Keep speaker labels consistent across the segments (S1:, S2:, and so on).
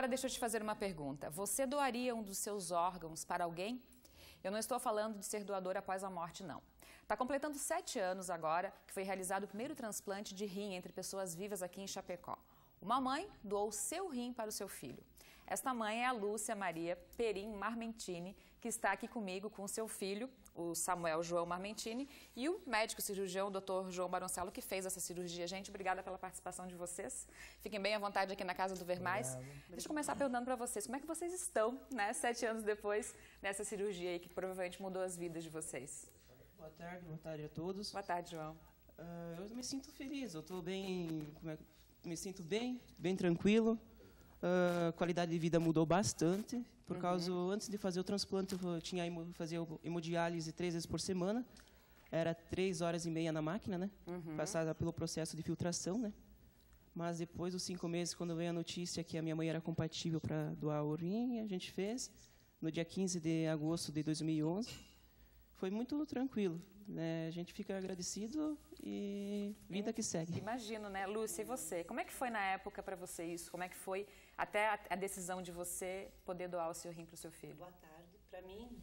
S1: Agora deixa eu te fazer uma pergunta. Você doaria um dos seus órgãos para alguém? Eu não estou falando de ser doador após a morte, não. Está completando 7 anos agora que foi realizado o primeiro transplante de rim entre pessoas vivas aqui em Chapecó. Uma mãe doou seu rim para o seu filho. Esta mãe é a Lúcia Maria Perim Marmentini, que está aqui comigo com o seu filho, o Samuel João Marmentini, e o médico cirurgião, o Dr. João Baroncello, que fez essa cirurgia. Gente, obrigada pela participação de vocês. Fiquem bem à vontade aqui na Casa do Ver Mais. Deixa eu começar perguntando para vocês, como é que vocês estão, né, 7 anos depois dessa cirurgia aí, que provavelmente mudou as vidas de vocês?
S2: Boa tarde a todos.
S1: Boa tarde, João.
S2: Eu me sinto feliz, eu estou bem, me sinto bem tranquilo. A qualidade de vida mudou bastante, por causa, antes de fazer o transplante, eu tinha fazer hemodiálise 3 vezes por semana, era 3 horas e meia na máquina, né? Passada pelo processo de filtração, né? Mas depois dos 5 meses, quando veio a notícia que a minha mãe era compatível para doar o rim, a gente fez, no dia 15 de agosto de 2011, foi muito tranquilo, né? A gente fica agradecido e vida que segue.
S1: Imagino, né? Lúcia, e você? Como é que foi na época para você isso? Como é que foi até a decisão de você poder doar o seu rim para o seu filho?
S3: Boa tarde. Para mim,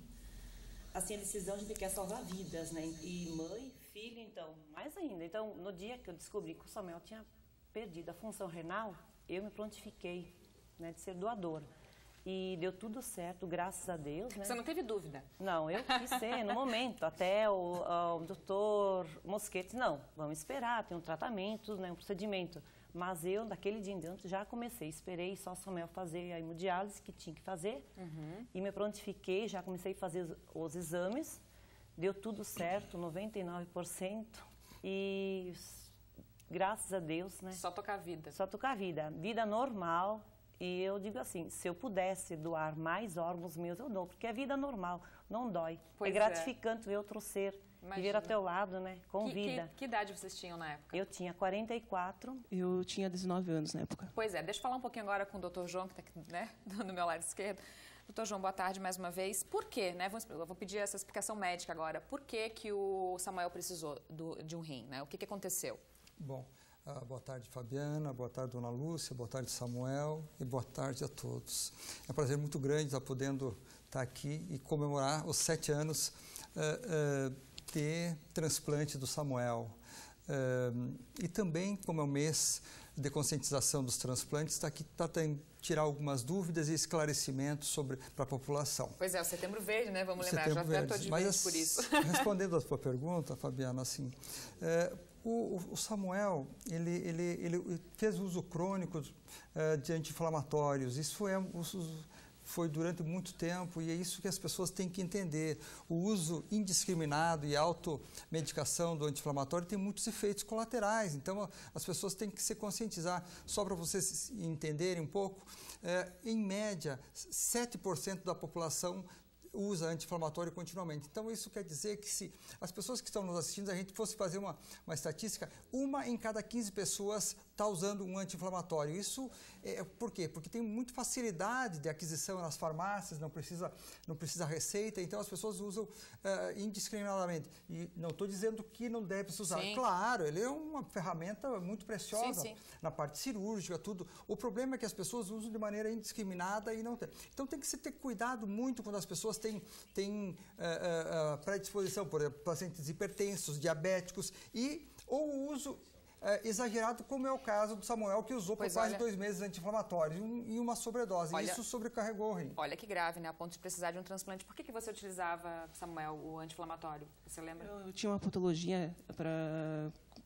S3: assim, a decisão a gente quer salvar vidas, né? E mãe, filho, então, mais ainda. Então, no dia que eu descobri que o Samuel tinha perdido a função renal, eu me prontifiquei, né, de ser doadora. E deu tudo certo, graças a Deus, né?
S1: Você não teve dúvida?
S3: Não, eu quis ser, no momento, até o doutor Mosquete, não, vamos esperar, tem um tratamento, né, um procedimento. Mas eu, daquele dia em diante, já comecei, esperei só o Samuel fazer a hemodiálise que tinha que fazer, e me prontifiquei, já comecei a fazer os exames, deu tudo certo, 99%, e graças a Deus, né?
S1: Só tocar a vida.
S3: Só tocar a vida, vida normal. E eu digo assim, se eu pudesse doar mais órgãos meus, eu dou, porque é vida normal, não dói.
S1: Pois
S3: é gratificante ver outro ser viver ao teu lado, né, com vida.
S1: Que idade vocês tinham na época?
S3: Eu tinha 44.
S2: Eu tinha 19 anos na época.
S1: Pois é, deixa eu falar um pouquinho agora com o Dr. João, que está aqui, né, do meu lado esquerdo. Dr. João, boa tarde mais uma vez. Por quê, né, eu vou pedir essa explicação médica agora. Por que o Samuel precisou de um rim, né? O que aconteceu?
S4: Bom, boa tarde, Fabiana, boa tarde, Dona Lúcia, boa tarde, Samuel, e boa tarde a todos. É um prazer muito grande estar podendo estar aqui e comemorar os 7 anos de transplante do Samuel. E também, como é o mês de conscientização dos transplantes, está aqui tentando tirar algumas dúvidas e esclarecimentos para a população.
S1: Pois é, o Setembro Verde, né? Vamos lembrar, já até estou de verde por isso.
S4: Respondendo a sua pergunta, Fabiana, assim, o Samuel, ele fez uso crônico de anti-inflamatórios. Isso foi durante muito tempo e é isso que as pessoas têm que entender. O uso indiscriminado e automedicação do anti-inflamatório tem muitos efeitos colaterais, então as pessoas têm que se conscientizar. Só para vocês entenderem um pouco, em média, 7% da população usa anti-inflamatório continuamente. Então, isso quer dizer que se as pessoas que estão nos assistindo, a gente fosse fazer uma estatística, 1 em cada 15 pessoas está usando um anti-inflamatório. Isso por quê? Porque tem muita facilidade de aquisição nas farmácias, não precisa receita, então as pessoas usam indiscriminadamente. E não estou dizendo que não deve se usar. Sim. Claro, ele é uma ferramenta muito preciosa, sim, na parte cirúrgica, tudo. O problema é que as pessoas usam de maneira indiscriminada e não tem. Então, tem que se ter cuidado muito quando as pessoas têm predisposição, por exemplo, pacientes hipertensos, diabéticos ou o uso exagerado, como é o caso do Samuel, que usou por quase 2 meses anti-inflamatórios e uma sobredose. Isso sobrecarregou o rim.
S1: Olha que grave, né? A ponto de precisar de um transplante. Por que você utilizava, Samuel, o anti-inflamatório? Você lembra?
S2: Eu tinha uma patologia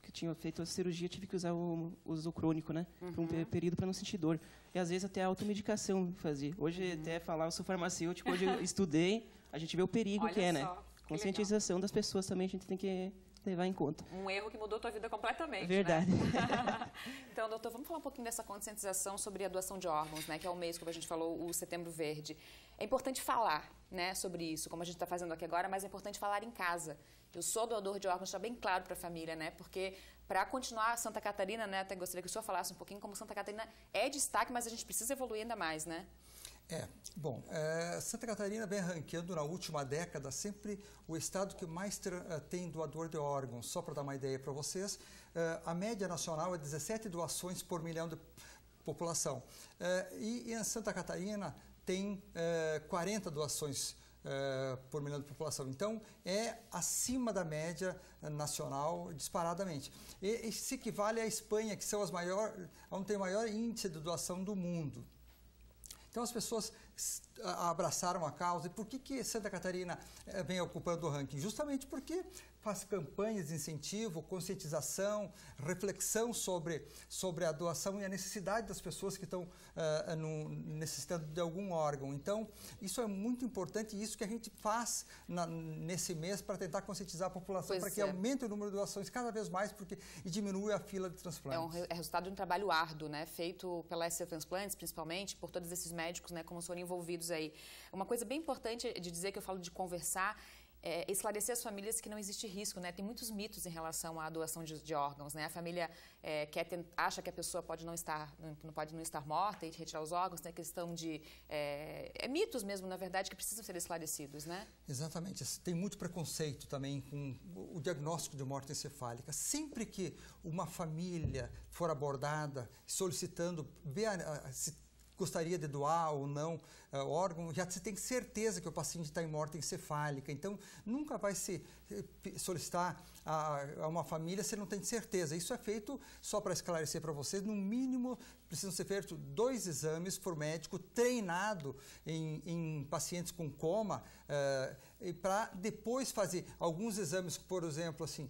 S2: que tinha feito a cirurgia, tive que usar o uso crônico, né? Por um período para não sentir dor. E às vezes até a automedicação fazia. Hoje até falar, eu sou farmacêutico, hoje eu estudei, a gente vê o perigo que é, né? Conscientização das pessoas também a gente tem que levar em conta.
S1: Um erro que mudou a tua vida completamente,
S2: verdade.
S1: Né? Então, doutor, vamos falar um pouquinho dessa conscientização sobre a doação de órgãos, né? Que é o mês, como a gente falou, o Setembro Verde. É importante falar, né, sobre isso, como a gente está fazendo aqui agora, mas é importante falar em casa. Eu sou doador de órgãos, está bem claro para a família, né? Porque para continuar Santa Catarina, né, até gostaria que o senhor falasse um pouquinho como Santa Catarina é destaque, mas a gente precisa evoluir ainda mais, né?
S4: Bom, Santa Catarina vem ranqueando na última década sempre o estado que mais tem doador de órgãos. Só para dar uma ideia para vocês, a média nacional é 17 doações por milhão população. E em Santa Catarina tem 40 doações por milhão de população. Então, é acima da média nacional disparadamente. E se equivale à Espanha, que são onde tem o maior índice de doação do mundo. Então, as pessoas abraçaram a causa. E por que Santa Catarina vem ocupando o ranking? Justamente porque faz campanhas de incentivo, conscientização, reflexão sobre a doação e a necessidade das pessoas que estão necessitando de algum órgão. Então, isso é muito importante e isso que a gente faz nesse mês para tentar conscientizar a população, para que aumente o número de doações cada vez mais e diminua a fila de transplantes.
S1: É resultado de um trabalho árduo, né, feito pela SC Transplantes, principalmente, por todos esses médicos, né, como foram envolvidos aí. Uma coisa bem importante de dizer, que eu falo de conversar, esclarecer as famílias que não existe risco, né? Tem muitos mitos em relação à doação de órgãos, né? A família acha que a pessoa pode não estar morta e retirar os órgãos, tem questão de mitos mesmo, na verdade, que precisam ser esclarecidos, né?
S4: Exatamente. Tem muito preconceito também com o diagnóstico de morte encefálica. Sempre que uma família for abordada solicitando se gostaria de doar ou não órgão, já se tem certeza que o paciente está em morte encefálica. Então, nunca vai se solicitar a uma família se não tem certeza. Isso é feito, só para esclarecer para vocês, no mínimo precisam ser feitos 2 exames por médico treinado em pacientes com coma, para depois fazer alguns exames, por exemplo, assim,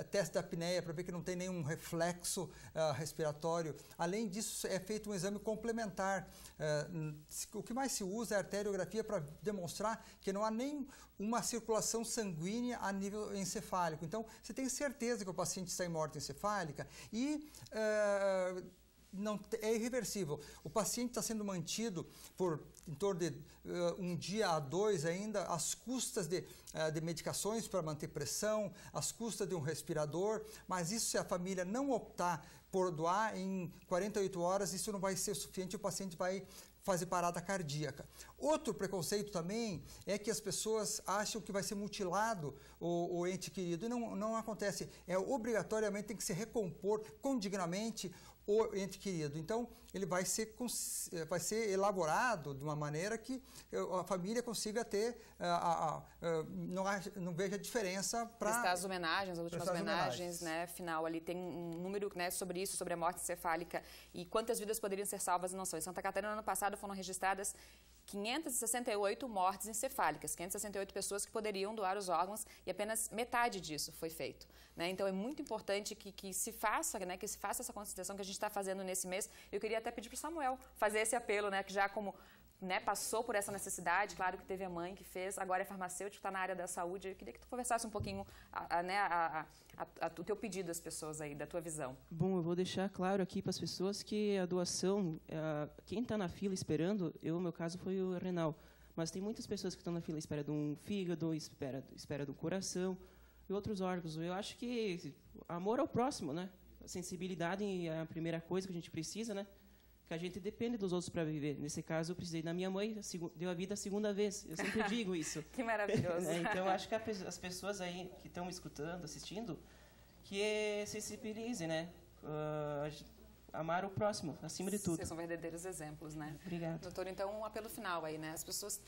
S4: teste da apneia, para ver que não tem nenhum reflexo respiratório. Além disso, é feito um exame complementar. O que mais se usa é a arteriografia para demonstrar que não há nem uma circulação sanguínea a nível encefálico. Então, você tem certeza que o paciente está em morte encefálica e não é irreversível. O paciente está sendo mantido por em torno de 1 dia a 2 ainda, às custas de medicações para manter pressão, às custas de um respirador, mas isso, se a família não optar por doar em 48 horas, isso não vai ser suficiente, o paciente vai fazer parada cardíaca. Outro preconceito também é que as pessoas acham que vai ser mutilado o ente querido, e não acontece. Obrigatoriamente tem que se recompor condignamente o ente querido. Então, ele vai ser elaborado de uma maneira que a família consiga ter, não veja diferença para...
S1: As homenagens, as últimas homenagens, né, final ali, tem um número, né, sobre isso, sobre a morte encefálica e quantas vidas poderiam ser salvas e não são. Em Santa Catarina, no ano passado, foram registradas 568 mortes encefálicas, 568 pessoas que poderiam doar os órgãos e apenas metade disso foi feito, né? Então, é muito importante que se faça, né, que se faça essa conscientização que a gente está fazendo nesse mês. Eu queria até pedir para o Samuel fazer esse apelo, né, que já como... né, passou por essa necessidade, claro que teve a mãe que fez, agora é farmacêutico, está na área da saúde. Eu queria que tu conversasse um pouquinho o teu pedido às pessoas aí, da tua visão.
S2: Bom, eu vou deixar claro aqui para as pessoas que a doação, quem está na fila esperando, no meu caso foi o renal, mas tem muitas pessoas que estão na fila espera de um fígado, espera do coração e outros órgãos. Eu acho que amor ao próximo, né? A sensibilidade é a primeira coisa que a gente precisa, né? Que a gente depende dos outros para viver. Nesse caso, eu precisei da minha mãe, deu a vida a 2ª vez. Eu sempre digo isso.
S1: Que maravilhoso.
S2: Então, eu acho que as pessoas aí que estão escutando, assistindo, que sensibilizem, né? Amar o próximo, acima de tudo.
S1: Vocês são verdadeiros exemplos, né?
S2: Obrigado.
S1: Doutor, então, um apelo final aí, né? As pessoas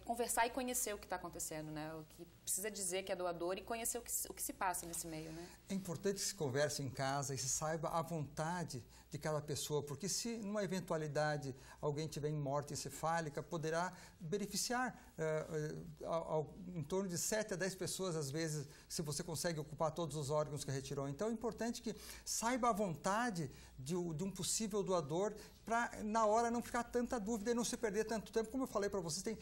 S1: conversar e conhecer o que está acontecendo, né? O que precisa dizer que é doador e conhecer o que se passa nesse meio, né?
S4: É importante que se converse em casa e se saiba a vontade de cada pessoa, porque se numa eventualidade alguém tiver em morte encefálica, poderá beneficiar em torno de 7 a 10 pessoas, às vezes, se você consegue ocupar todos os órgãos que retirou. Então, é importante que saiba a vontade de um possível doador, para na hora não ficar tanta dúvida e não se perder tanto tempo. Como eu falei para vocês,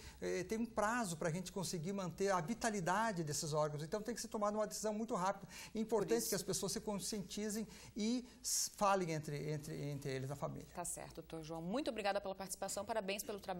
S4: tem um prazo para a gente conseguir manter a vitalidade desses órgãos. Então, tem que ser tomada uma decisão muito rápida. É importante que as pessoas se conscientizem e falem entre eles, na família.
S1: Tá certo, doutor João. Muito obrigada pela participação, parabéns pelo trabalho.